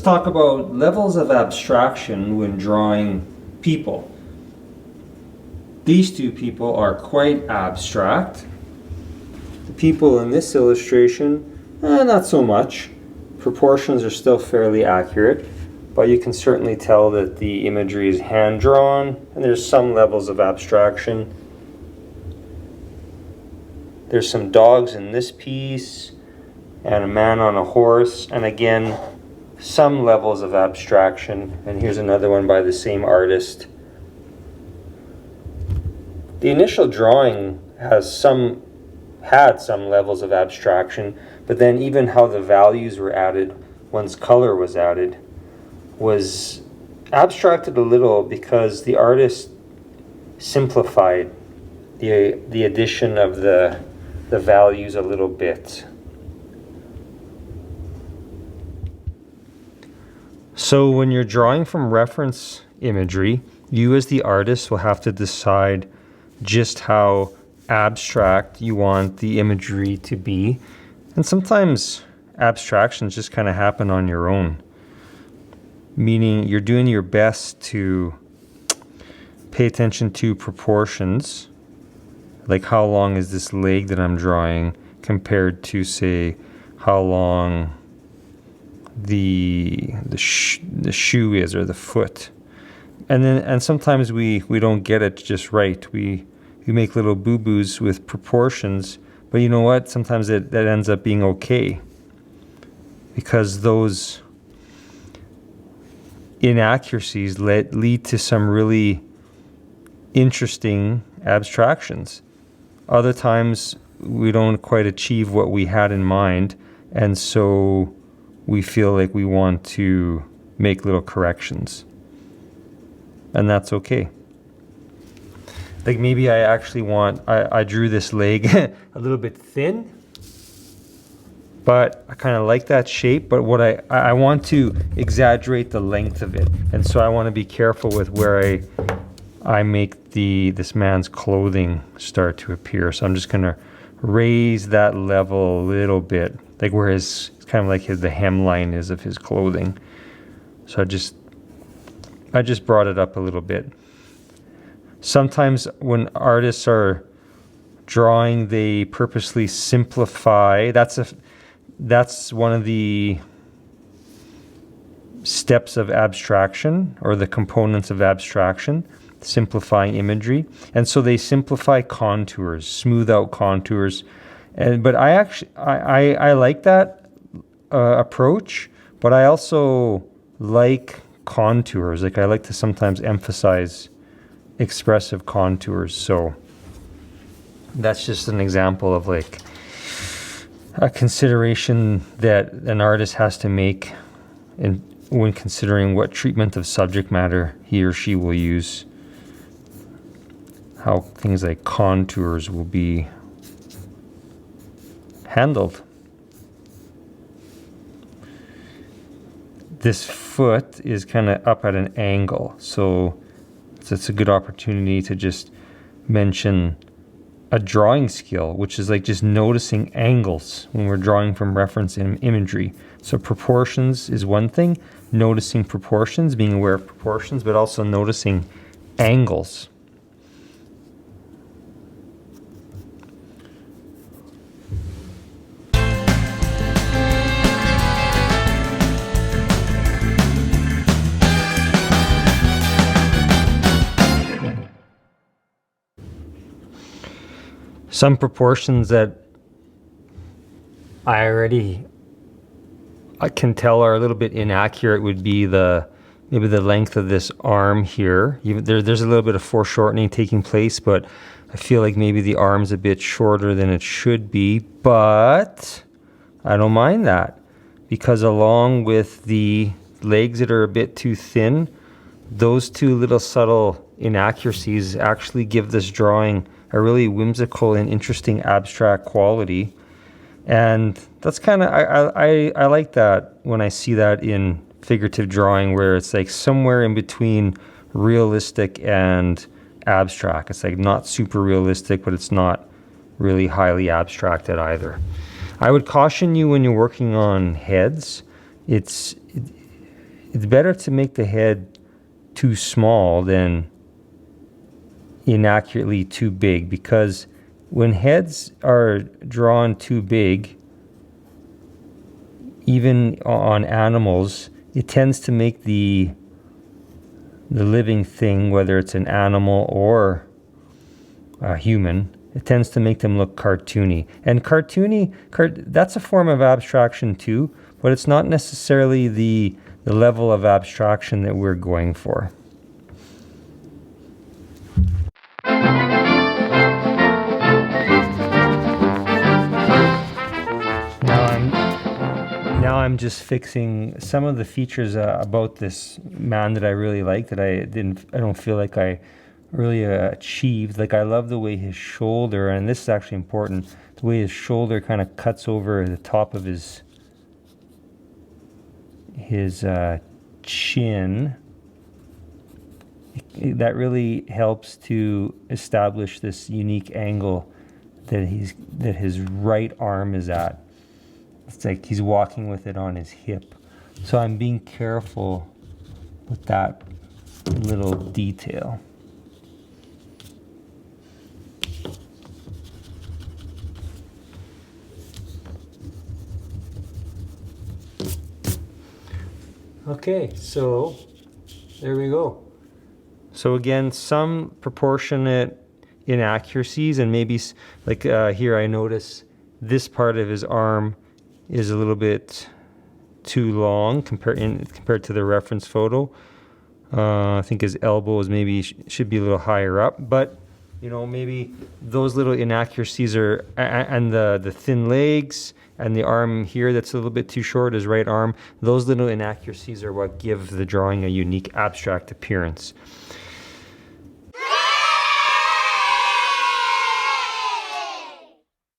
talk about levels of abstraction when drawing people. These two people are quite abstract. The people in this illustration, not so much. Proportions are still fairly accurate, but you can certainly tell that the imagery is hand-drawn, and there's some levels of abstraction. There's some dogs in this piece, and a man on a horse, and again, some levels of abstraction. And here's another one by the same artist. The initial drawing had some levels of abstraction, but then even how the values were added once color was added was abstracted a little because the artist simplified the addition of the values a little bit. So when you're drawing from reference imagery, you as the artist will have to decide just how abstract you want the imagery to be. And sometimes abstractions just kind of happen on your own, meaning you're doing your best to pay attention to proportions, like how long is this leg that I'm drawing compared to, say, how long the shoe is, or the foot. And sometimes we don't get it just right. We make little boo-boos with proportions, but you know what? Sometimes that ends up being okay, because those inaccuracies lead to some really interesting abstractions. Other times we don't quite achieve what we had in mind, and so we feel like we want to make little corrections. And that's okay. Like maybe I actually I drew this leg a little bit thin, but I kind of like that shape, but what I want to exaggerate the length of it. And so I want to be careful with where I make this man's clothing start to appear. So I'm just going to raise that level a little bit, like where it's kind of like the hemline is of his clothing. So I just brought it up a little bit. Sometimes when artists are drawing, they purposely simplify. That's one of the steps of abstraction, or the components of abstraction, simplifying imagery. And so they simplify contours, smooth out contours. But I like that approach, but I also like contours. Like I like to sometimes emphasize expressive contours. So that's just an example of like a consideration that an artist has to make when considering what treatment of subject matter he or she will use, how things like contours will be handled. This foot is kind of up at an angle, so it's a good opportunity to just mention a drawing skill, which is like just noticing angles when we're drawing from reference imagery. So proportions is one thing, noticing proportions, being aware of proportions, but also noticing angles. Some proportions that I can tell are a little bit inaccurate would be maybe the length of this arm here. There's a little bit of foreshortening taking place, but I feel like maybe the arm's a bit shorter than it should be, but I don't mind that, because along with the legs that are a bit too thin, those two little subtle inaccuracies actually give this drawing a really whimsical and interesting abstract quality. And that's kind of, I like that when I see that in figurative drawing, where it's like somewhere in between realistic and abstract. It's like not super realistic, but it's not really highly abstracted either. I would caution you when you're working on heads, it's better to make the head too small than inaccurately too big, because when heads are drawn too big, even on animals, it tends to make the living thing, whether it's an animal or a human, it tends to make them look cartoony. And that's a form of abstraction too, but it's not necessarily the level of abstraction that we're going for. Now I'm just fixing some of the features about this man that I really like, that I don't feel like I really achieved. Like, I love the way his shoulder, and this is actually important, the way his shoulder kind of cuts over the top of his chin. That really helps to establish this unique angle that his right arm is at. It's like he's walking with it on his hip. So I'm being careful with that little detail. Okay, so there we go. So again, some proportionate inaccuracies, and maybe like here I notice this part of his arm is a little bit too long compared to the reference photo. I think his elbow is maybe should be a little higher up, but you know, maybe those little inaccuracies are, and the thin legs and the arm here that's a little bit too short, his right arm, those little inaccuracies are what give the drawing a unique abstract appearance.